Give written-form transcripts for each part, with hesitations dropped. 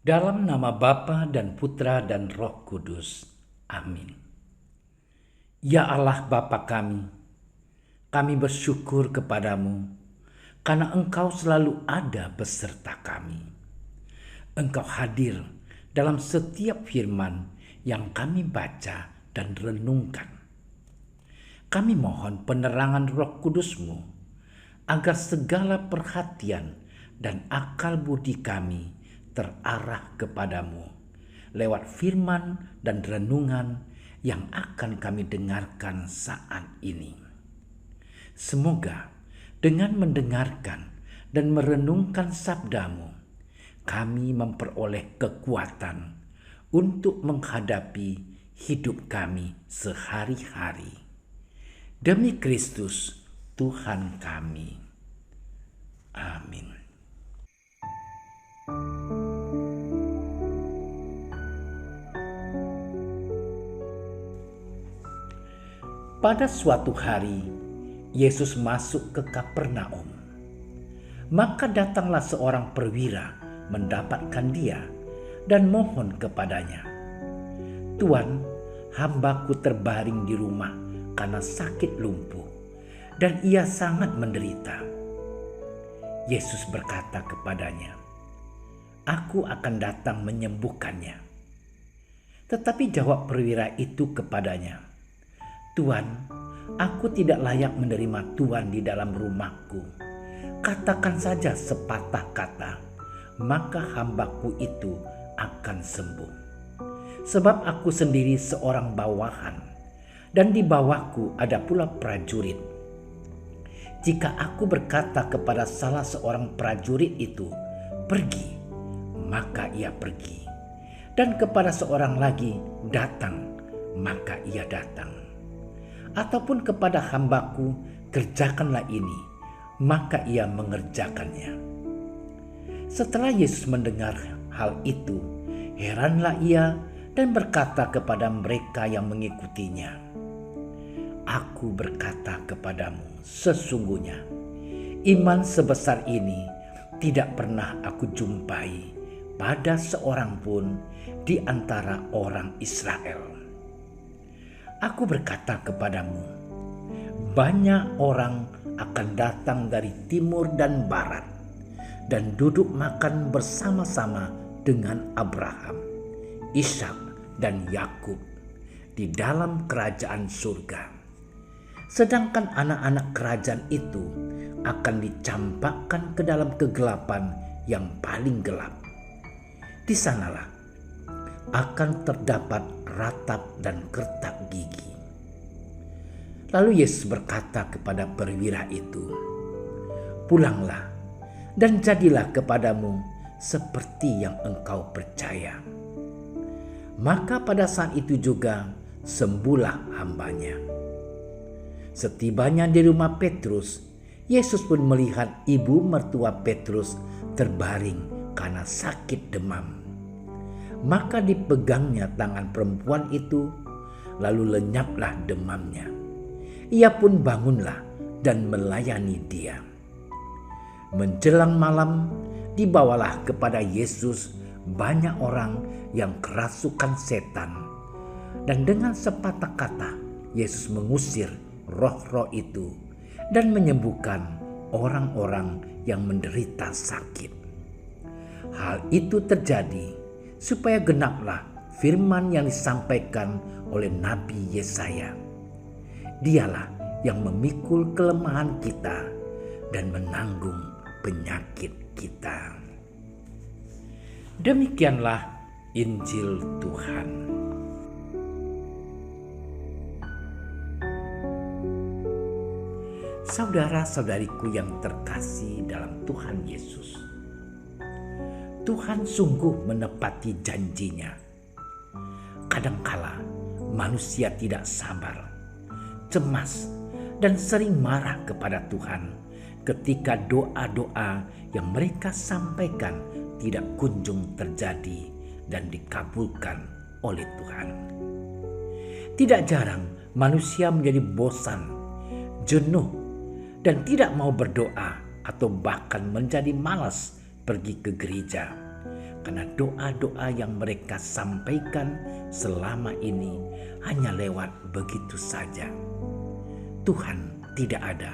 Dalam nama Bapa dan Putra dan Roh Kudus. Amin. Ya Allah Bapa kami bersyukur kepadamu karena Engkau selalu ada beserta kami. Engkau hadir dalam setiap firman yang kami baca dan renungkan. Kami mohon penerangan Roh Kudus-Mu agar segala perhatian dan akal budi kami terarah kepadamu lewat firman dan renungan yang akan kami dengarkan saat ini. Semoga dengan mendengarkan dan merenungkan sabdamu, kami memperoleh kekuatan untuk menghadapi hidup kami sehari-hari. Demi Kristus Tuhan kami. Amin. Pada suatu hari, Yesus masuk ke Kapernaum. Maka datanglah seorang perwira mendapatkan dia dan mohon kepadanya, "Tuan, hambaku terbaring di rumah karena sakit lumpuh, dan ia sangat menderita." Yesus berkata kepadanya, "Aku akan datang menyembuhkannya." Tetapi jawab perwira itu kepadanya, "Tuan, aku tidak layak menerima Tuan di dalam rumahku. Katakan saja sepatah kata, maka hambaku itu akan sembuh. Sebab aku sendiri seorang bawahan, dan di bawahku ada pula prajurit. Jika aku berkata kepada salah seorang prajurit itu, 'Pergi,' maka ia pergi. Dan kepada seorang lagi, 'Datang,' maka ia datang. Ataupun kepada hambaku, 'Kerjakanlah ini,' maka ia mengerjakannya." Setelah Yesus mendengar hal itu, heranlah ia dan berkata kepada mereka yang mengikutinya, "Aku berkata kepadamu, sesungguhnya iman sebesar ini tidak pernah aku jumpai pada seorang pun di antara orang Israel. Aku berkata kepadamu, banyak orang akan datang dari timur dan barat dan duduk makan bersama-sama dengan Abraham, Ishak, dan Yakub di dalam kerajaan surga. Sedangkan anak-anak kerajaan itu akan dicampakkan ke dalam kegelapan yang paling gelap. Di sanalah akan terdapat ratap dan kertak gigi." Lalu Yesus berkata kepada perwira itu, "Pulanglah dan jadilah kepadamu seperti yang engkau percaya." Maka pada saat itu juga sembuhlah hambanya. Setibanya di rumah Petrus, Yesus pun melihat ibu mertua Petrus terbaring karena sakit demam. Maka dipegangnya tangan perempuan itu, lalu lenyaplah demamnya. Ia pun bangunlah dan melayani dia. Menjelang malam, dibawalah kepada Yesus banyak orang yang kerasukan setan. Dan dengan sepatah kata, Yesus mengusir roh-roh itu dan menyembuhkan orang-orang yang menderita sakit. Hal itu terjadi supaya genaplah firman yang disampaikan oleh Nabi Yesaya. Dialah yang memikul kelemahan kita dan menanggung penyakit kita. Demikianlah Injil Tuhan. Saudara-saudariku yang terkasih dalam Tuhan Yesus, Tuhan sungguh menepati janjinya. Kadangkala manusia tidak sabar, cemas, dan sering marah kepada Tuhan ketika doa-doa yang mereka sampaikan tidak kunjung terjadi dan dikabulkan oleh Tuhan. Tidak jarang manusia menjadi bosan, jenuh, dan tidak mau berdoa atau bahkan menjadi malas pergi ke gereja karena doa-doa yang mereka sampaikan selama ini hanya lewat begitu saja. Tuhan tidak ada.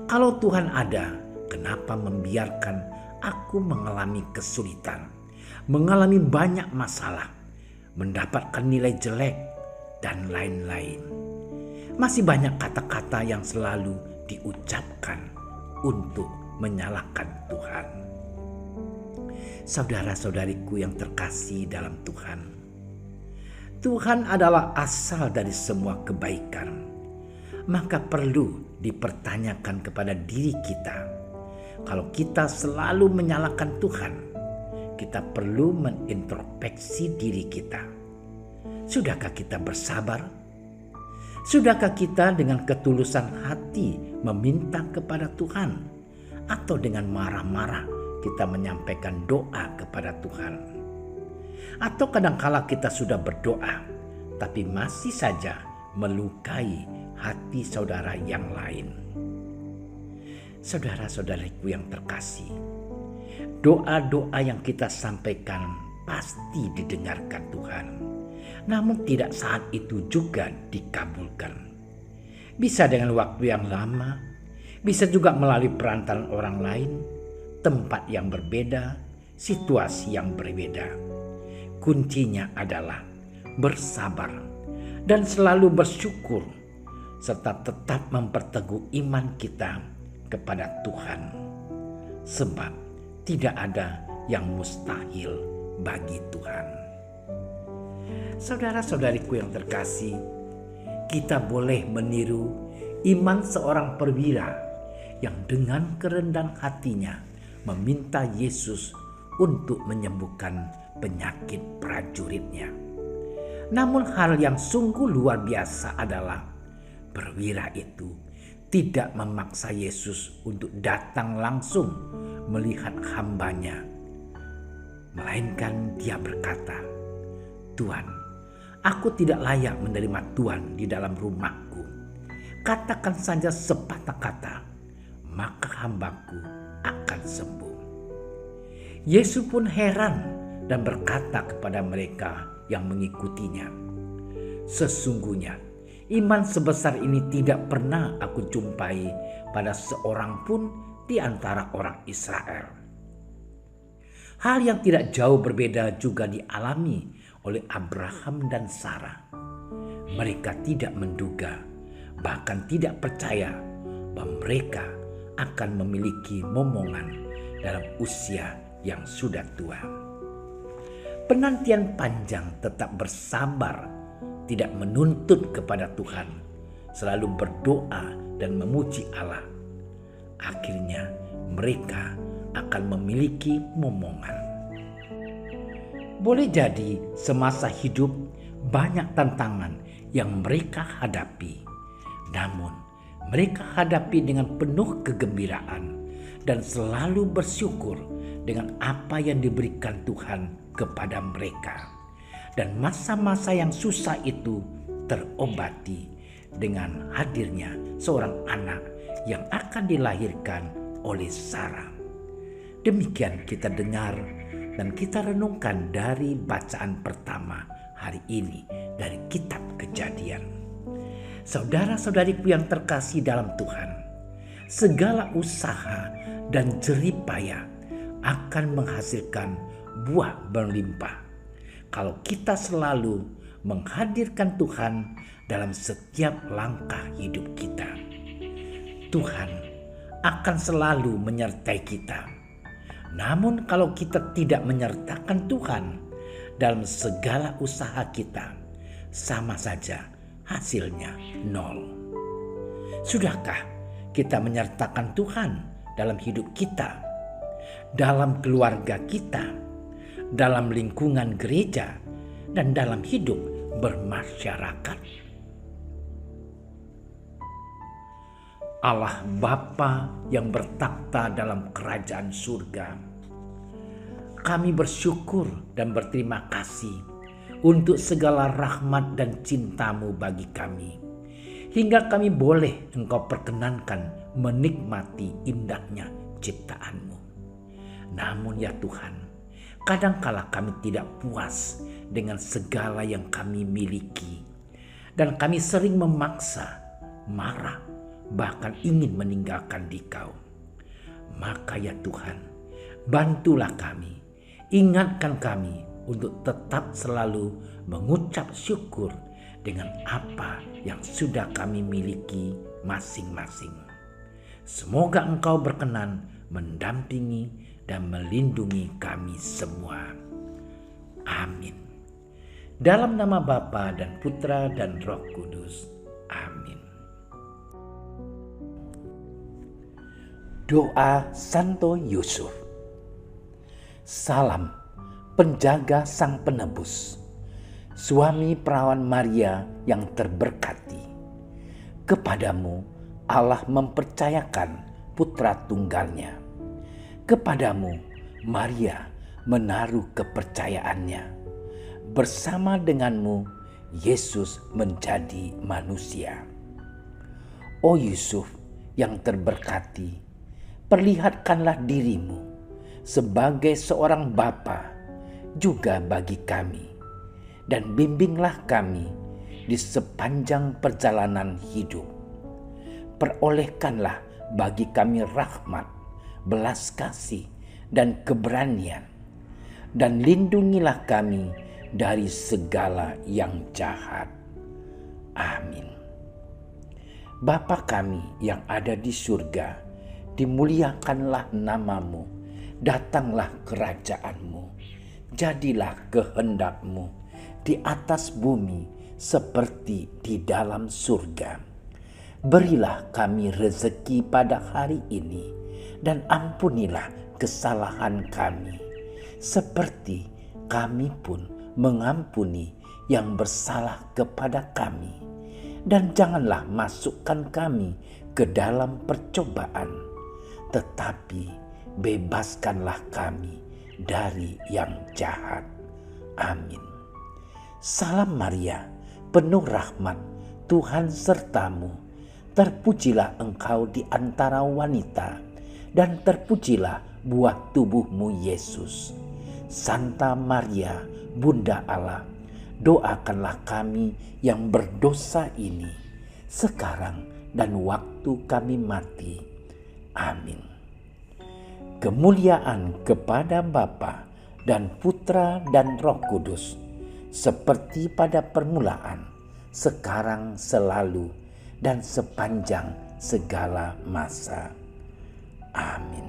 Kalau Tuhan ada, kenapa membiarkan aku mengalami kesulitan, mengalami banyak masalah, mendapatkan nilai jelek, dan lain-lain? Masih banyak kata-kata yang selalu diucapkan untuk menyalahkan Tuhan. Saudara-saudariku yang terkasih dalam Tuhan, Tuhan adalah asal dari semua kebaikan. Maka perlu dipertanyakan kepada diri kita. Kalau kita selalu menyalahkan Tuhan, kita perlu mengintrospeksi diri kita. Sudahkah kita bersabar? Sudahkah kita dengan ketulusan hati meminta kepada Tuhan? Atau dengan marah-marah kita menyampaikan doa kepada Tuhan? Atau kadangkala kita sudah berdoa, tapi masih saja melukai hati saudara yang lain. Saudara-saudariku yang terkasih, doa-doa yang kita sampaikan pasti didengarkan Tuhan. Namun tidak saat itu juga dikabulkan. Bisa dengan waktu yang lama, bisa juga melalui perantaraan orang lain, tempat yang berbeda, situasi yang berbeda. Kuncinya adalah bersabar dan selalu bersyukur, serta tetap memperteguh iman kita kepada Tuhan. Sebab tidak ada yang mustahil bagi Tuhan. Saudara-saudariku yang terkasih, kita boleh meniru iman seorang perwira yang dengan kerendahan hatinya meminta Yesus untuk menyembuhkan penyakit prajuritnya. Namun hal yang sungguh luar biasa adalah perwira itu tidak memaksa Yesus untuk datang langsung melihat hambanya. Melainkan dia berkata, "Tuhan, aku tidak layak menerima Tuhan di dalam rumahku. Katakan saja sepatah kata, maka hambaku akan sembuh." Yesus pun heran dan berkata kepada mereka yang mengikutinya, "Sesungguhnya iman sebesar ini tidak pernah aku jumpai pada seorang pun di antara orang Israel." Hal yang tidak jauh berbeda juga dialami oleh Abraham dan Sarah. Mereka tidak menduga, bahkan tidak percaya bahwa mereka akan memiliki momongan dalam usia yang sudah tua. Penantian panjang tetap bersabar, tidak menuntut kepada Tuhan, selalu berdoa dan memuji Allah. Akhirnya mereka akan memiliki momongan. Boleh jadi semasa hidup banyak tantangan yang mereka hadapi, namun mereka hadapi dengan penuh kegembiraan dan selalu bersyukur dengan apa yang diberikan Tuhan kepada mereka. Dan masa-masa yang susah itu terobati dengan hadirnya seorang anak yang akan dilahirkan oleh Sarah. Demikian kita dengar dan kita renungkan dari bacaan pertama hari ini dari kitab Kejadian. Saudara-saudariku yang terkasih dalam Tuhan, segala usaha dan jerih payah akan menghasilkan buah berlimpah kalau kita selalu menghadirkan Tuhan dalam setiap langkah hidup kita. Tuhan akan selalu menyertai kita. Namun kalau kita tidak menyertakan Tuhan dalam segala usaha kita, sama saja hasilnya nol. Sudahkah kita menyertakan Tuhan dalam hidup kita, dalam keluarga kita, dalam lingkungan gereja, dan dalam hidup bermasyarakat? Allah Bapa yang bertakhta dalam kerajaan surga, kami bersyukur dan berterima kasih untuk segala rahmat dan cinta-Mu bagi kami, hingga kami boleh Engkau perkenankan menikmati indahnya ciptaan-Mu. Namun ya Tuhan, Kadangkala kami tidak puas dengan segala yang kami miliki, dan kami sering memaksa, marah, bahkan ingin meninggalkan Dikau. Maka ya Tuhan, bantulah kami, ingatkan kami untuk tetap selalu mengucap syukur dengan apa yang sudah kami miliki masing-masing. Semoga Engkau berkenan mendampingi dan melindungi kami semua. Amin. Dalam nama Bapa dan Putra dan Roh Kudus. Amin. Doa Santo Yusuf. Salam penjaga Sang Penebus, suami perawan Maria yang terberkati. Kepadamu Allah mempercayakan putra tunggalnya. Kepadamu Maria menaruh kepercayaannya. Bersama denganmu Yesus menjadi manusia. O Yusuf yang terberkati, perlihatkanlah dirimu sebagai seorang bapa juga bagi kami, dan bimbinglah kami di sepanjang perjalanan hidup. Perolehkanlah bagi kami rahmat, belas kasih, dan keberanian, dan lindungilah kami dari segala yang jahat. Amin. Bapa kami yang ada di surga, dimuliakanlah namamu, datanglah kerajaanmu, jadilah kehendak-Mu di atas bumi seperti di dalam surga. Berilah kami rezeki pada hari ini, dan ampunilah kesalahan kami, seperti kami pun mengampuni yang bersalah kepada kami. Dan janganlah masukkan kami ke dalam percobaan, tetapi bebaskanlah kami dari yang jahat. Amin. Salam Maria, penuh rahmat, Tuhan sertamu. Terpujilah engkau di antara wanita, dan terpujilah buah tubuhmu Yesus. Santa Maria, Bunda Allah, doakanlah kami yang berdosa ini, sekarang dan waktu kami mati. Amin. Kemuliaan kepada Bapa dan Putra dan Roh Kudus, seperti pada permulaan, sekarang, selalu, dan sepanjang segala masa. Amin.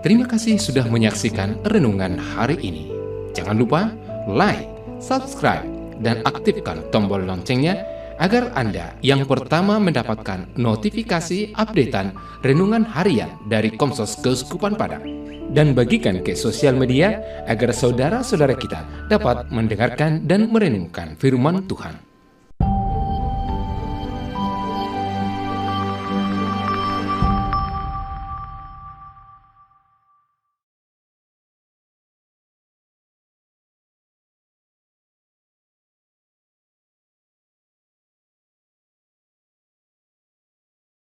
Terima kasih sudah menyaksikan renungan hari ini. Jangan lupa like, subscribe, dan aktifkan tombol loncengnya agar Anda yang pertama mendapatkan notifikasi updatean renungan harian dari Komsos Keuskupan Padang. Dan bagikan ke sosial media agar saudara-saudara kita dapat mendengarkan dan merenungkan firman Tuhan.